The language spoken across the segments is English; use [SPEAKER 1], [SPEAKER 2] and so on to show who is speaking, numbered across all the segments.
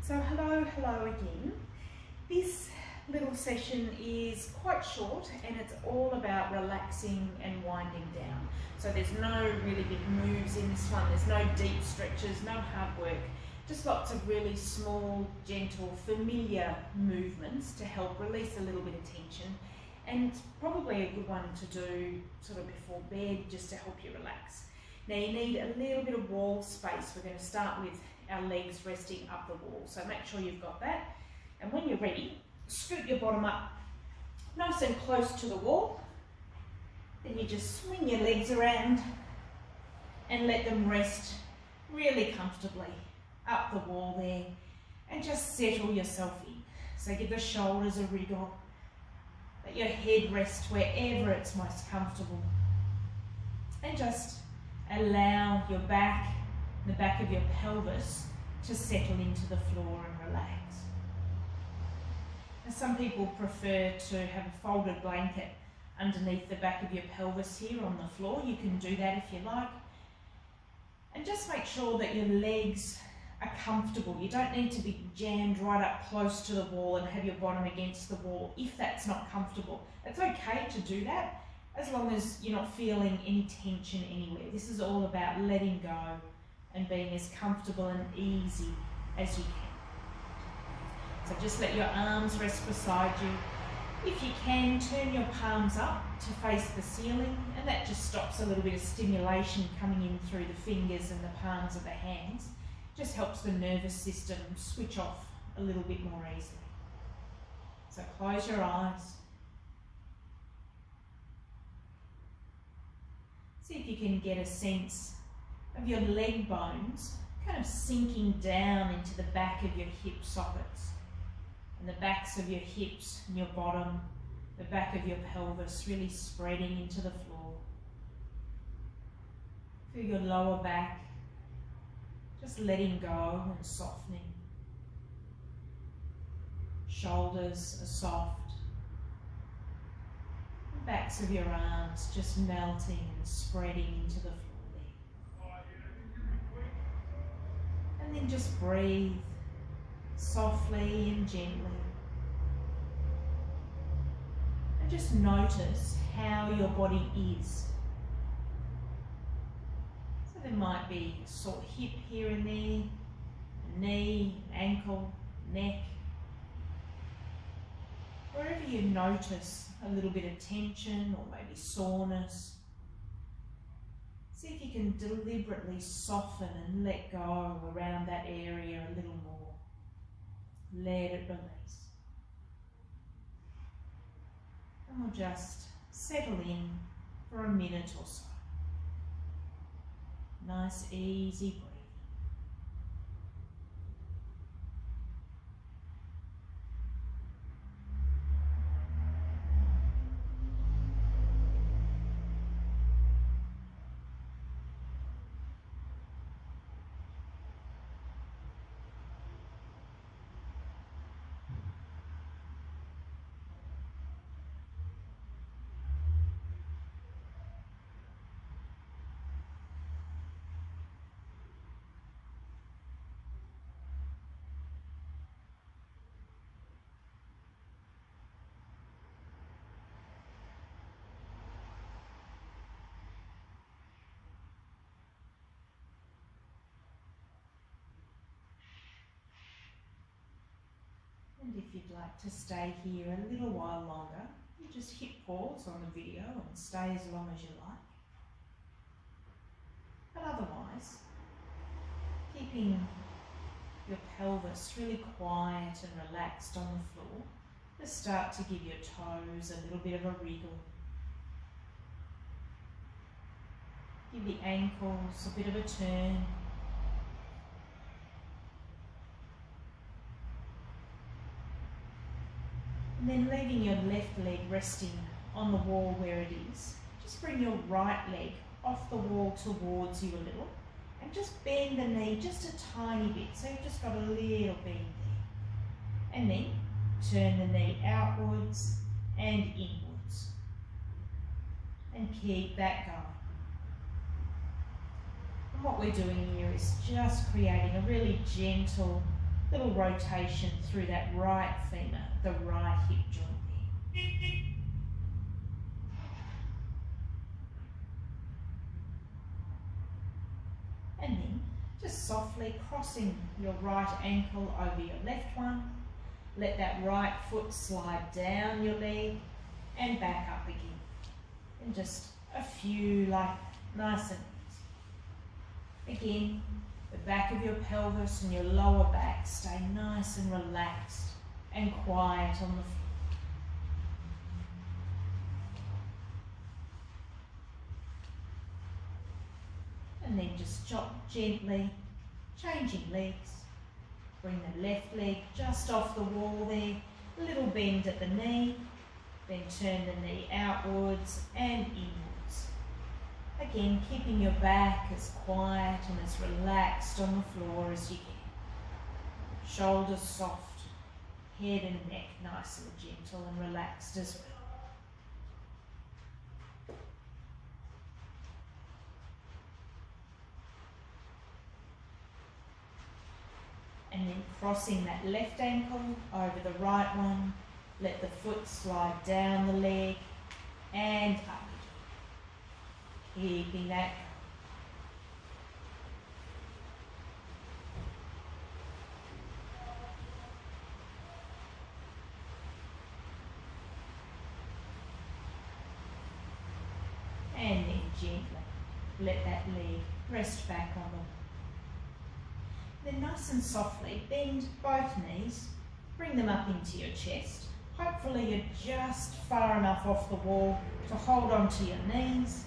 [SPEAKER 1] So hello again. This little session is quite short and it's all about relaxing and winding down. So there's no really big moves in this one, there's no deep stretches, no hard work, just lots of really small, gentle, familiar movements to help release a little bit of tension, and probably a good one to do sort of before bed just to help you relax. Now you need a little bit of wall space. We're going to start with our legs resting up the wall, so make sure you've got that. And when you're ready, scoot your bottom up nice and close to the wall. Then you just swing your legs around and let them rest really comfortably up the wall there, and just settle yourself in. So give the shoulders a wriggle, let your head rest wherever it's most comfortable, and just allow your back, the back of your pelvis, to settle into the floor and relax. And some people prefer to have a folded blanket underneath the back of your pelvis here on the floor. You can do that if you like. And just make sure that your legs are comfortable. You don't need to be jammed right up close to the wall and have your bottom against the wall if that's not comfortable. It's okay to do that as long as you're not feeling any tension anywhere. This is all about letting go and being as comfortable and easy as you can. So just let your arms rest beside you. If you can, turn your palms up to face the ceiling, and that just stops a little bit of stimulation coming in through the fingers and the palms of the hands. Just helps the nervous system switch off a little bit more easily. So close your eyes. See if you can get a sense of your leg bones kind of sinking down into the back of your hip sockets, and the backs of your hips and your bottom, the back of your pelvis really spreading into the floor. Feel your lower back just letting go and softening. Shoulders are soft. The backs of your arms just melting and spreading into the floor there. And then just breathe softly and gently. And just notice how your body is. So there might be a sore hip here and there, a knee, ankle, neck. Wherever you notice a little bit of tension or maybe soreness, see if you can deliberately soften and let go around that area a little more. Let it release. And we'll just settle in for a minute or so. Nice, easy breathing. And if you'd like to stay here a little while longer, you just hit pause on the video and stay as long as you like. But otherwise, keeping your pelvis really quiet and relaxed on the floor, just start to give your toes a little bit of a wriggle. Give the ankles a bit of a turn. And then leaving your left leg resting on the wall where it is, just bring your right leg off the wall towards you a little, and just bend the knee just a tiny bit, so you've just got a little bend there. And then turn the knee outwards and inwards. And keep that going. And what we're doing here is just creating a really gentle little rotation through that right femur, the right hip joint there. And then just softly crossing your right ankle over your left one. Let that right foot slide down your leg and back up again. And just a few like nice and easy. Again, the back of your pelvis and your lower back stay nice and relaxed and quiet on the floor. And then just gently changing legs. Bring the left leg just off the wall there, a little bend at the knee, then turn the knee outwards and inwards. Again, keeping your back as quiet and as relaxed on the floor as you can. Shoulders soft, head and neck nice and gentle and relaxed as well. And then crossing that left ankle over the right one, let the foot slide down the leg and up again. Keeping that going. And then gently let that leg rest back on the wall. Then nice and softly bend both knees, bring them up into your chest. Hopefully you're just far enough off the wall to hold on to your knees.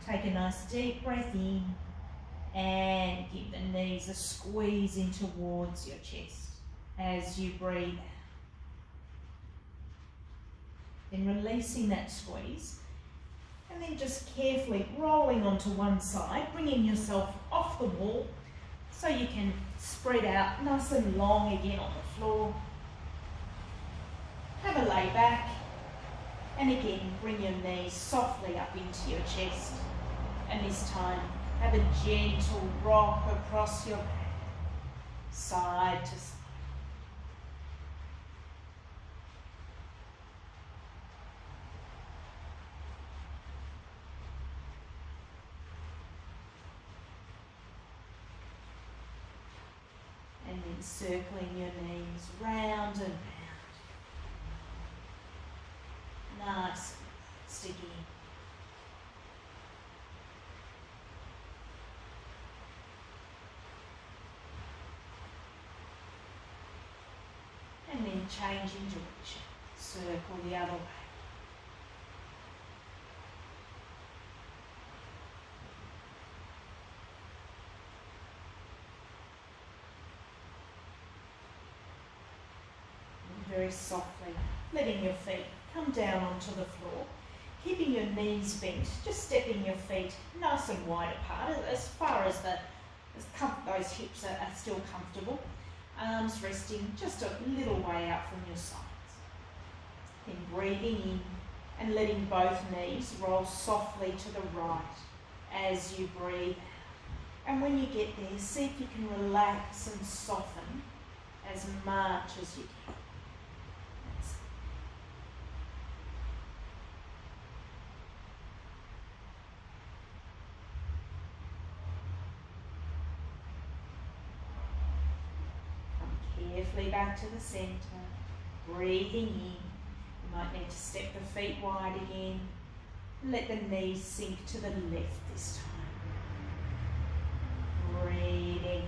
[SPEAKER 1] Take a nice deep breath in and give the knees a squeeze in towards your chest as you breathe out. Then releasing that squeeze and then just carefully rolling onto one side, bringing yourself off the wall so you can spread out nice and long again on the floor. Have a lay back and again bring your knees softly up into your chest, and this time have a gentle rock across your back, side to side. And then circling your knees round and round. Nice, sticky. And then changing direction. Circle the other way. Very softly, letting your feet come down onto the floor, keeping your knees bent, just stepping your feet nice and wide apart, as far as those hips are still comfortable. Arms resting just a little way out from your sides. Then breathing in and letting both knees roll softly to the right as you breathe out. And when you get there, see if you can relax and soften as much as you can. Carefully back to the centre, breathing in. You might need to step the feet wide again. Let the knees sink to the left this time. Breathing.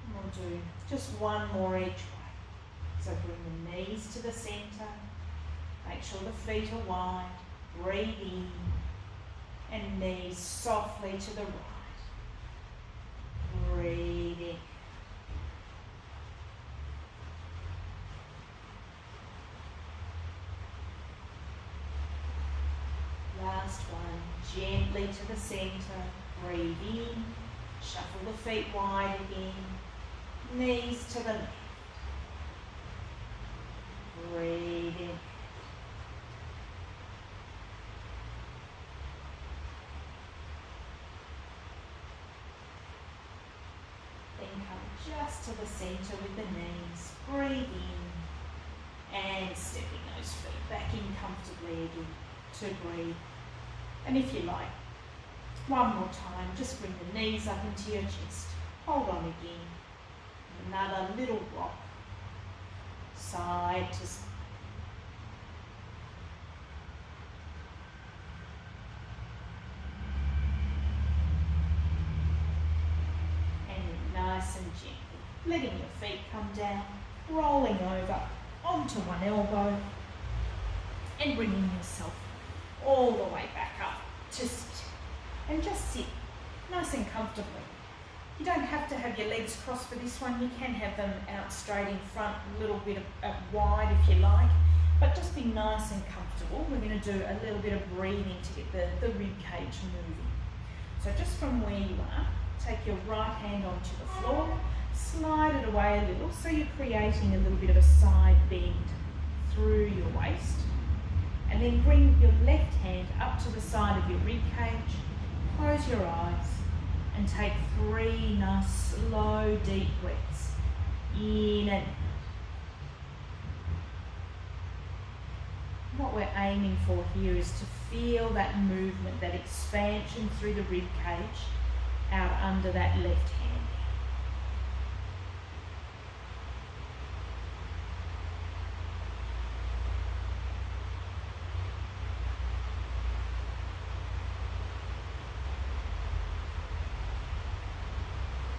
[SPEAKER 1] And we'll do just one more each way. So bring the knees to the centre. Make sure the feet are wide. Breathe in and knees softly to the right. Breathe in. Last one, gently to the centre. Breathe in, shuffle the feet wide again. Knees to the left. Breathe in. just to the centre with the knees. Breathe in and stepping those feet back in comfortably again to breathe. And if you like, one more time, just bring the knees up into your chest. Hold on again. Another little rock, side to side. Nice and gently, letting your feet come down, rolling over onto one elbow and bringing yourself all the way back up to sit. And just sit nice and comfortably. You don't have to have your legs crossed for this one. You can have them out straight in front, a little bit wide if you like, but just be nice and comfortable. We're going to do a little bit of breathing to get the rib cage moving. So just from where you are, take your right hand onto the floor, slide it away a little so you're creating a little bit of a side bend through your waist. And then bring your left hand up to the side of your rib cage, close your eyes and take 3 nice slow deep breaths in and out. What we're aiming for here is to feel that movement, that expansion through the rib cage out under that left hand.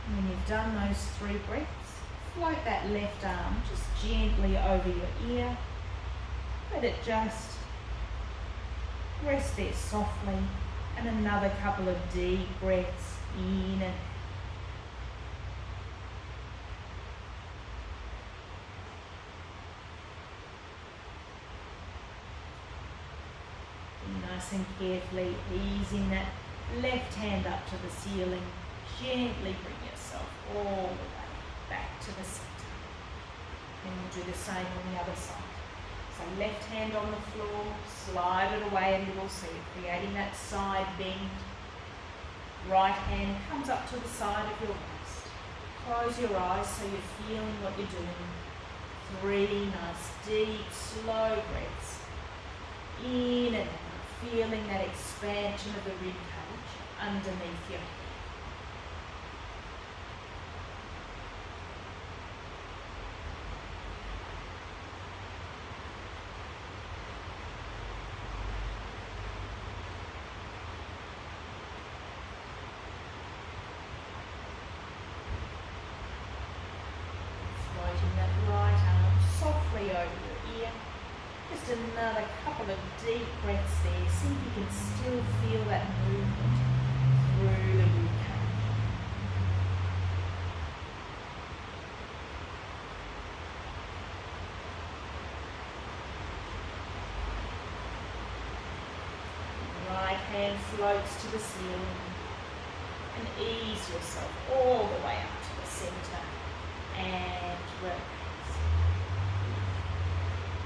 [SPEAKER 1] And when you've done those 3 breaths, float that left arm just gently over your ear. Let it just rest there softly, and another couple of deep breaths in and nice and carefully easing that left hand up to the ceiling. Gently bring yourself all the way back to the center. And we'll do the same on the other side. So left hand on the floor, slide it away a little so you're creating that side bend. Right hand comes up to the side of your waist. Close your eyes so you're feeling what you're doing. 3 nice, deep, slow breaths. In and out, feeling that expansion of the rib cage underneath your head. Another couple of deep breaths there. See if you can still feel that movement through the rib cage. Right hand floats to the ceiling and ease yourself all the way up to the center and relax.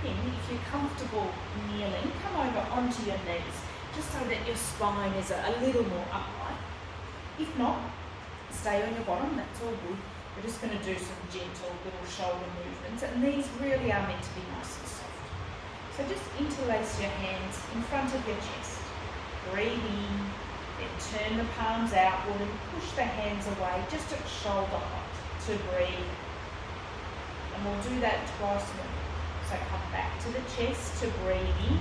[SPEAKER 1] If you're comfortable kneeling, come over onto your knees, just so that your spine is a little more upright. If not, stay on your bottom, that's all good. We're just going to do some gentle little shoulder movements, and these really are meant to be nice and soft. So just interlace your hands in front of your chest. Breathe in, then turn the palms outward and push the hands away just at shoulder height to breathe. And we'll do that twice more. So come back to the chest to breathe in,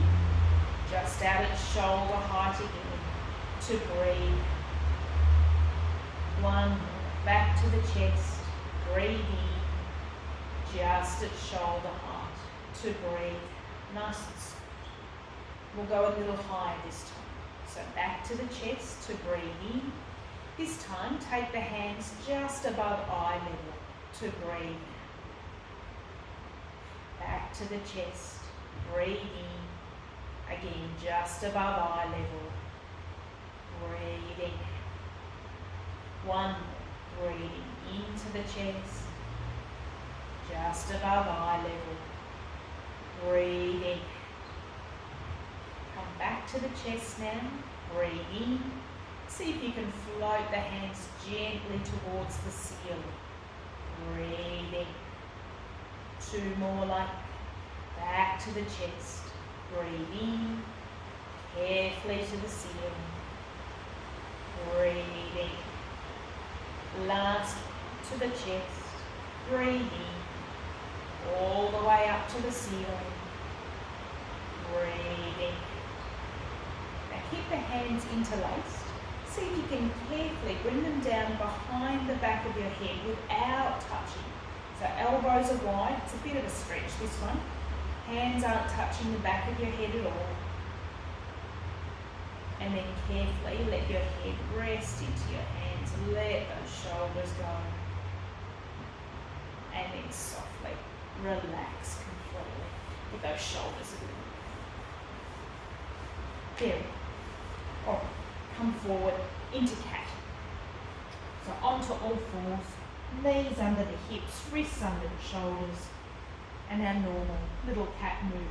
[SPEAKER 1] just out at shoulder height again to breathe. 1 more, back to the chest, breathe in, just at shoulder height to breathe. Nice and soft. We'll go a little higher this time. So back to the chest to breathe in. This time take the hands just above eye level to breathe. Back to the chest, breathe in, again just above eye level, breathing. 1 more, breathing into the chest, just above eye level, breathing. Come back to the chest now, breathe in, see if you can float the hands gently towards the ceiling. breathing. 2 more like back to the chest. Breathe in, carefully to the ceiling. Breathe in. Last to the chest. Breathe in, all the way up to the ceiling. Breathe in. Now keep the hands interlaced. See if you can carefully bring them down behind the back of your head without touching. So elbows are wide, it's a bit of a stretch this one. Hands aren't touching the back of your head at all. And then carefully let your head rest into your hands. Let those shoulders go. And then softly relax completely with those shoulders a bit. There we go. All right, come forward into cat. So onto all fours, knees under the hips, wrists under the shoulders, and our normal little cat movement.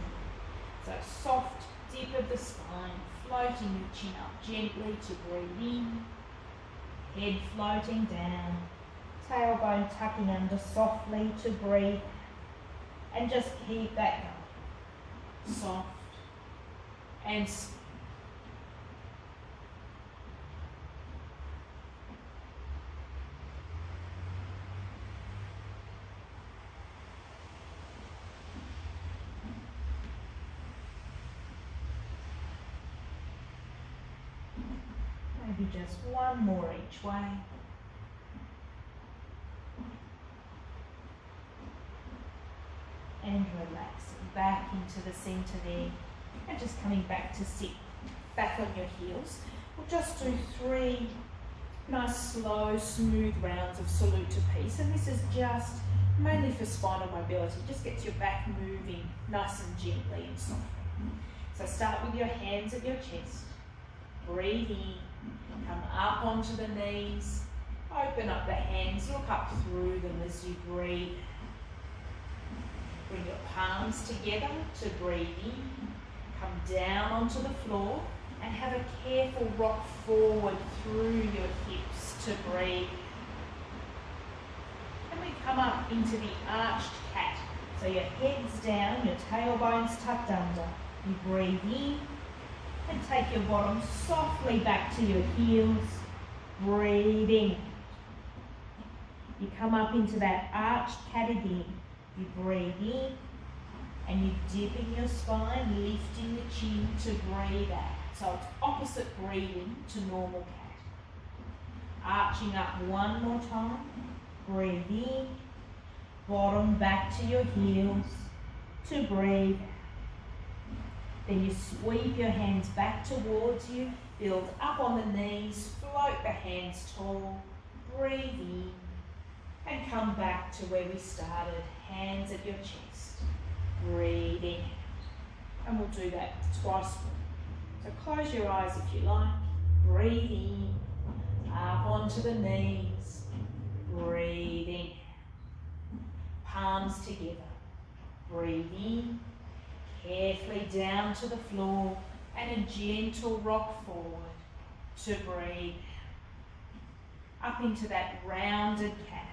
[SPEAKER 1] So soft dip of the spine, floating your chin up gently to breathe in, head floating down, tailbone tucking under softly to breathe, and just keep that going. Soft and slow. Maybe just one more each way. And relaxing back into the centre there. And just coming back to sit back on your heels. We'll just do 3 nice, slow, smooth rounds of salute to peace. And this is just mainly for spinal mobility. Just gets your back moving nice and gently and softly. So start with your hands at your chest. Breathe in. Come up onto the knees. Open up the hands. Look up through them as you breathe. Bring your palms together to breathe in. Come down onto the floor and have a careful rock forward through your hips to breathe. And we come up into the arched cat. So your head's down, your tailbone's tucked under. You breathe in and take your bottom softly back to your heels. Breathing. You come up into that arched cat again. You breathe in and you're dipping your spine, lifting the chin to breathe out. So it's opposite breathing to normal cat. Arching up one more time. Breathe in. Bottom back to your heels to breathe out. Then you sweep your hands back towards you. Build up on the knees. Float the hands tall. Breathe in. And come back to where we started. Hands at your chest. Breathe in. And we'll do that twice more. So close your eyes if you like. Breathe in. Up onto the knees. Breathe in. Palms together. Breathe in. Carefully down to the floor. And a gentle rock forward to breathe. Up into that rounded cat.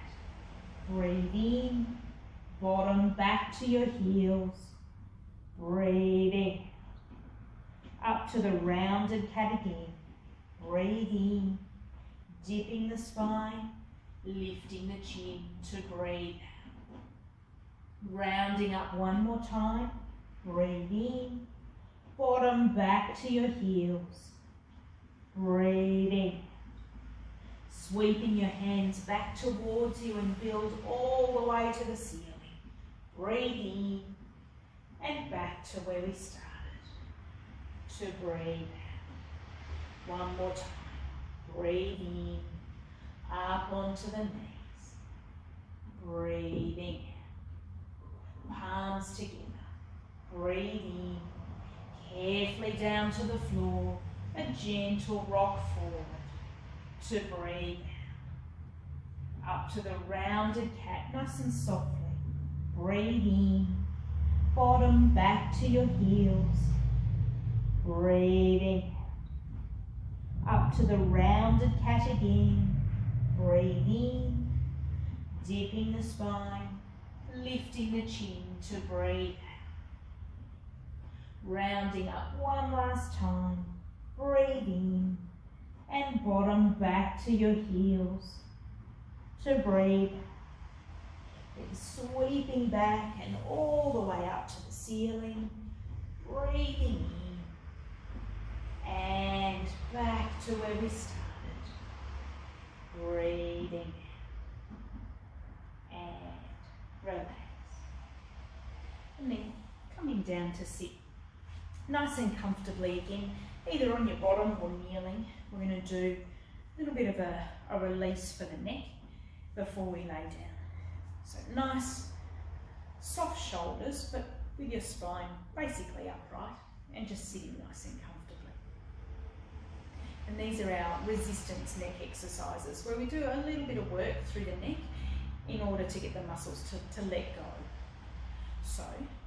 [SPEAKER 1] Breathe in, bottom back to your heels. Breathe in. Up to the rounded cat again. Breathe in, dipping the spine, lifting the chin to breathe. Rounding up one more time. Breathe in, bottom back to your heels. Breathe in. Sweeping your hands back towards you and build all the way to the ceiling. Breathe in and back to where we started. To breathe out. One more time. Breathe in, up onto the knees. Breathing. Palms together. Breathe in, carefully down to the floor. A gentle rock forward. To breathe up to the rounded cat, nice and softly. Breathe in, bottom back to your heels. Breathe in, up to the rounded cat again. Breathe in, Dipping the spine, lifting the chin to breathe. Rounding up one last time, breathe in and bottom back to your heels to breathe. Then sweeping back and all the way up to the ceiling, breathing in and back to where we started, breathing and relax. And then coming down to sit. Nice and comfortably again, either on your bottom or kneeling. We're going to do a little bit of a release for the neck before we lay down. So nice, soft shoulders, but with your spine basically upright and just sitting nice and comfortably. And these are our resistance neck exercises where we do a little bit of work through the neck in order to get the muscles to let go. So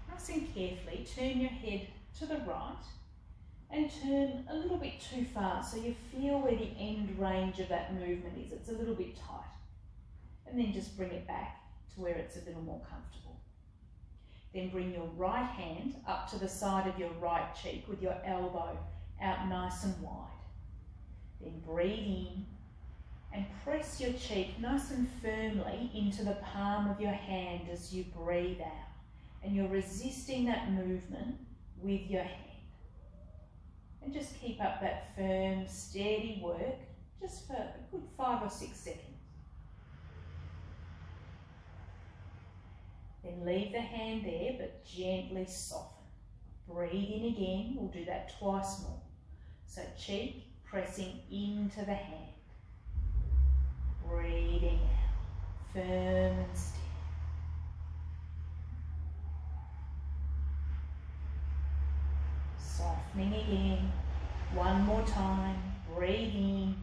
[SPEAKER 1] nice and carefully turn your head to the right and turn a little bit too far so you feel where the end range of that movement is. It's a little bit tight. And then just bring it back to where it's a little more comfortable. Then bring your right hand up to the side of your right cheek with your elbow out nice and wide. Then breathe in and press your cheek nice and firmly into the palm of your hand as you breathe out. And you're resisting that movement with your hand. And just keep up that firm, steady work just for a good 5 or 6 seconds. Then leave the hand there, but gently soften. Breathe in again, we'll do that twice more. So cheek pressing into the hand. Breathing out, firm and steady. Softening again, one more time, breathe in,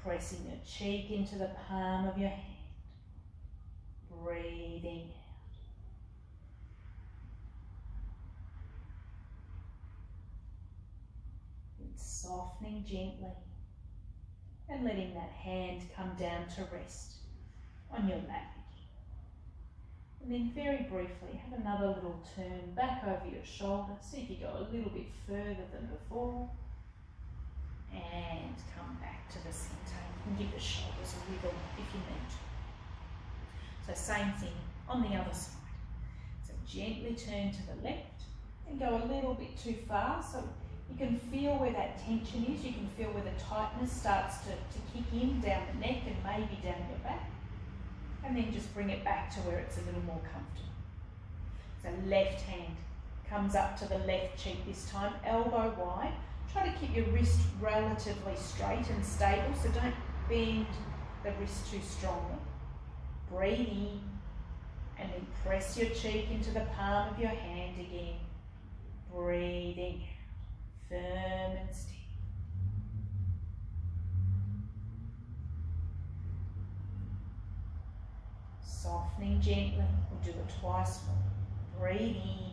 [SPEAKER 1] pressing your cheek into the palm of your hand, breathing out. And softening gently and letting that hand come down to rest on your lap. And then very briefly, have another little turn back over your shoulder. See if you go a little bit further than before. And come back to the centre. You can give the shoulders a wiggle if you need to. So same thing on the other side. So gently turn to the left and go a little bit too far. So you can feel where that tension is. You can feel where the tightness starts to kick in down the neck and maybe down your back. And then just bring it back to where it's a little more comfortable. So left hand comes up to the left cheek this time, elbow wide. Try to keep your wrist relatively straight and stable, so don't bend the wrist too strongly. Breathe in and then press your cheek into the palm of your hand again. Breathing out, firm and steady. Softening gently, we'll do it twice more. Breathe in,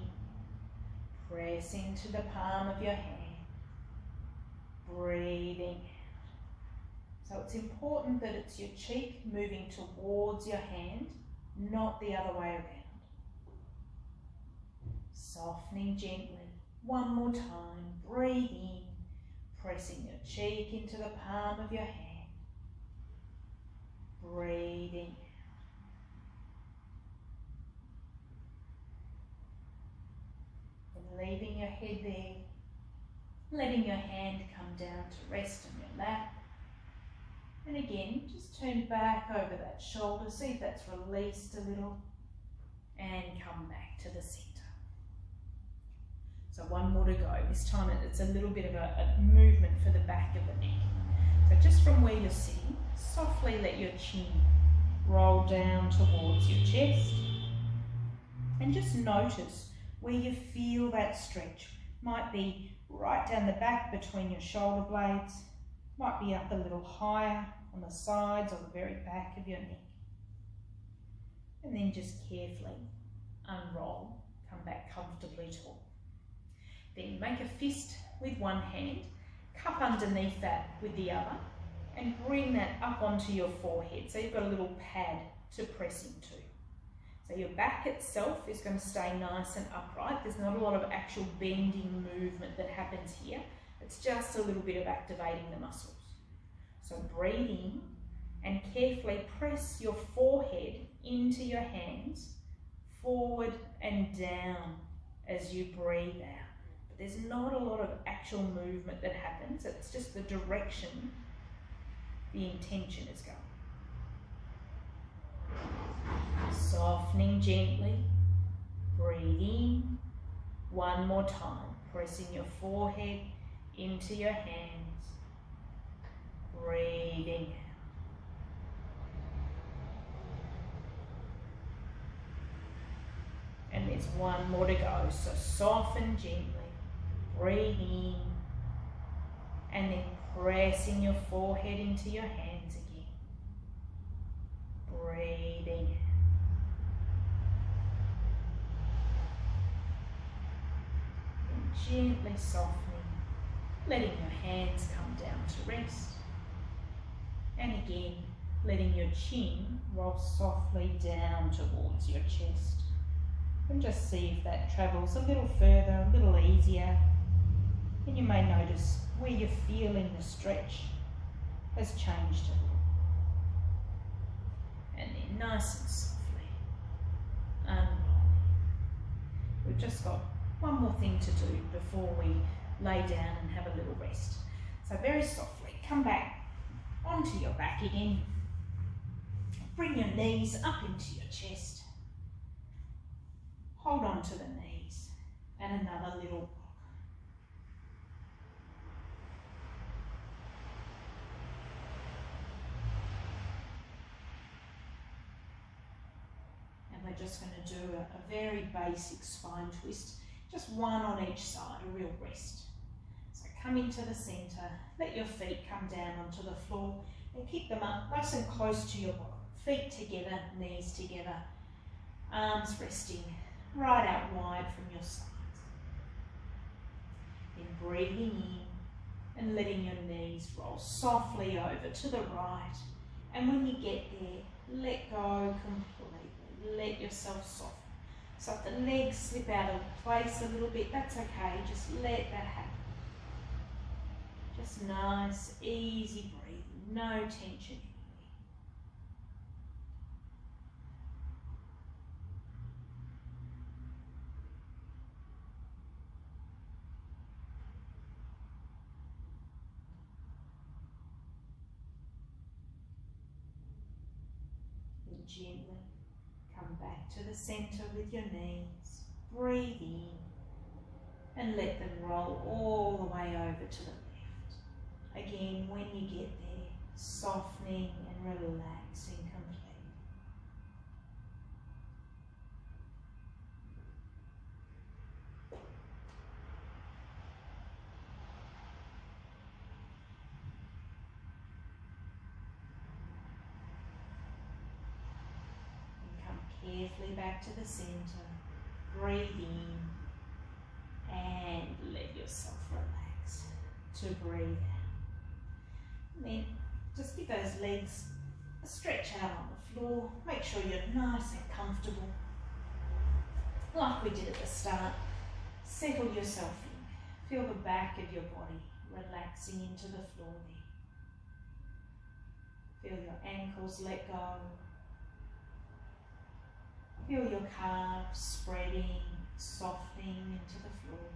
[SPEAKER 1] press into the palm of your hand, breathing out. So it's important that it's your cheek moving towards your hand, not the other way around. Softening gently, one more time, breathe in, pressing your cheek into the palm of your hand, breathing out. Leaving your head there, letting your hand come down to rest on your lap. And again, just turn back over that shoulder, see if that's released a little, and come back to the centre. So one more to go. This time it's a little bit of a movement for the back of the neck. So just from where you're sitting, softly let your chin roll down towards your chest. And just notice where you feel that stretch. Might be right down the back between your shoulder blades, might be up a little higher on the sides or the very back of your neck. And then just carefully unroll, come back comfortably tall. Then make a fist with one hand, cup underneath that with the other, and bring that up onto your forehead. So you've got a little pad to press into. So your back itself is going to stay nice and upright. There's not a lot of actual bending movement that happens here. It's just a little bit of activating the muscles. So breathe in and carefully press your forehead into your hands, forward and down as you breathe out. But there's not a lot of actual movement that happens. It's just the direction the intention is going. Softening gently, breathe in, one more time, pressing your forehead into your hands, breathing out. And there's one more to go, so soften gently, breathe in, and then pressing your forehead into your hands again, breathing out. Gently softening, letting your hands come down to rest. And again, letting your chin roll softly down towards your chest. And just see if that travels a little further, a little easier. And you may notice where you're feeling the stretch has changed a little. And then nice and softly unrolling. We've just got one more thing to do before we lay down and have a little rest. So very softly, come back onto your back again. Bring your knees up into your chest. Hold on to the knees and another little block. And we're just going to do a very basic spine twist. Just one on each side, a real rest. So come into the centre, let your feet come down onto the floor and keep them up nice and close to your bottom. Feet together, knees together, arms resting right out wide from your sides. Then breathing in and letting your knees roll softly over to the right. And when you get there, let go completely. Let yourself soften. So if the legs slip out of place a little bit, that's okay. Just let that happen. Just nice, easy breathing. No tension. And gently come back to the centre with your knees. Breathe in and let them roll all the way over to the left. Again, when you get there, softening and relaxing completely. And come carefully back to the centre. Breathe in and let yourself relax to breathe out. And then just give those legs a stretch out on the floor. Make sure you're nice and comfortable. Like we did at the start, settle yourself in. Feel the back of your body relaxing into the floor there. Feel your ankles let go. Feel your calves spreading, softening into the floor.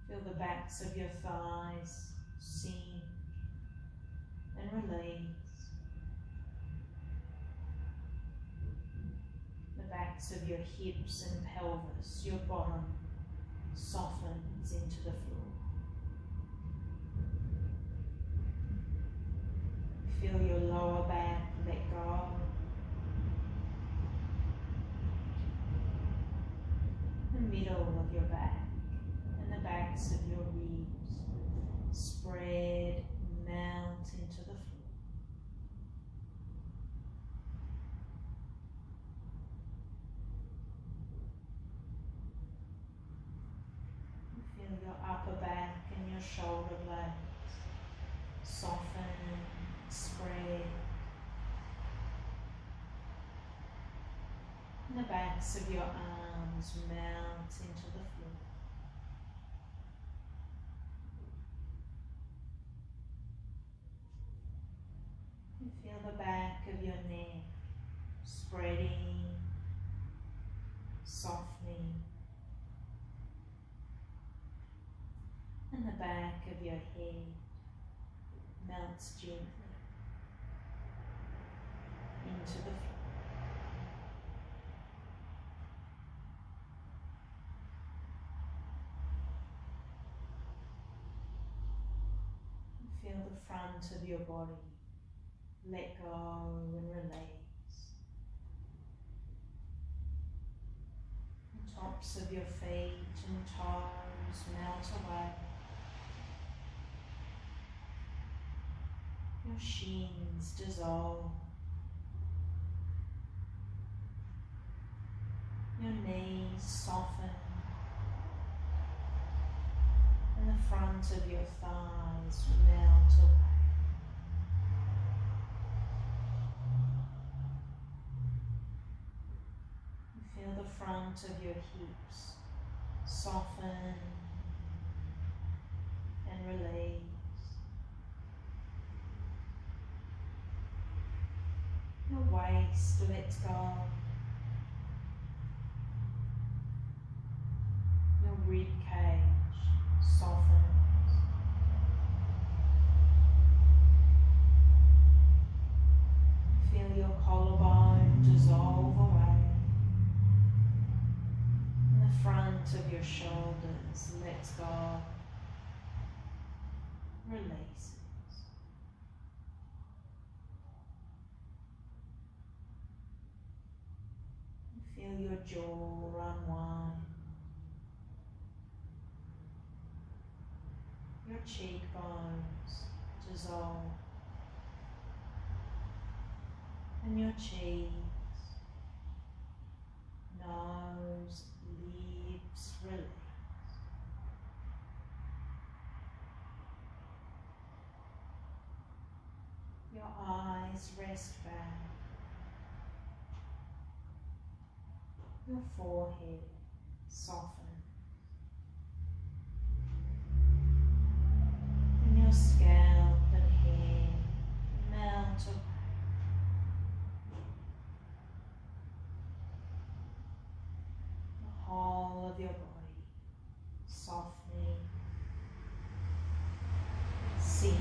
[SPEAKER 1] Feel the backs of your thighs sink and release. The backs of your hips and pelvis, your bottom, softens into the floor. Feel your lower back let go. The middle of your back and the backs of your ribs spread, melt into the floor. Feel your upper back and your shoulder blades soften spread. And the backs of your arms melt into the floor. And feel the back of your neck spreading, softening. And the back of your head melts gently into the floor. Feel the front of your body let go and release. The tops of your feet and toes melt away. Your shins dissolve. Your knees soften. And the front of your thighs melt away. Feel the front of your hips soften and release. Your waist lets go. Your rib cage softens. Feel your collarbone dissolve away. And the front of your shoulders lets go, releases. Feel your jaw unwind. Your cheekbones dissolve. And your cheeks, nose, lips release. Your eyes rest back. Your forehead soften. And your scalp and hair melt away. The whole of your body softening, sinking,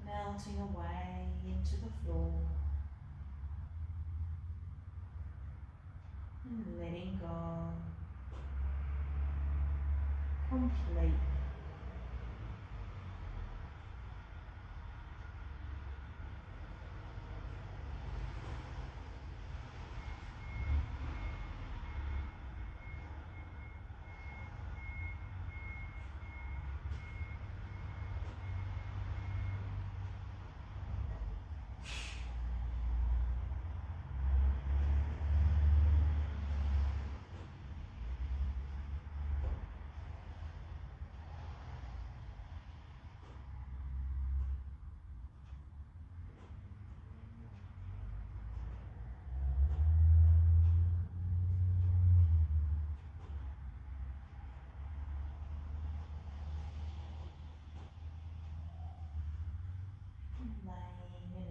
[SPEAKER 1] melting away into the floor. And letting go completely.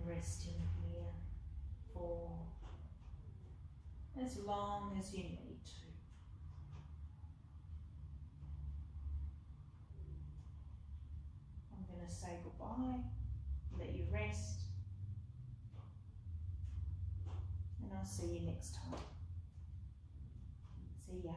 [SPEAKER 1] Resting here for as long as you need to. I'm going to say goodbye, let you rest, and I'll see you next time. See ya.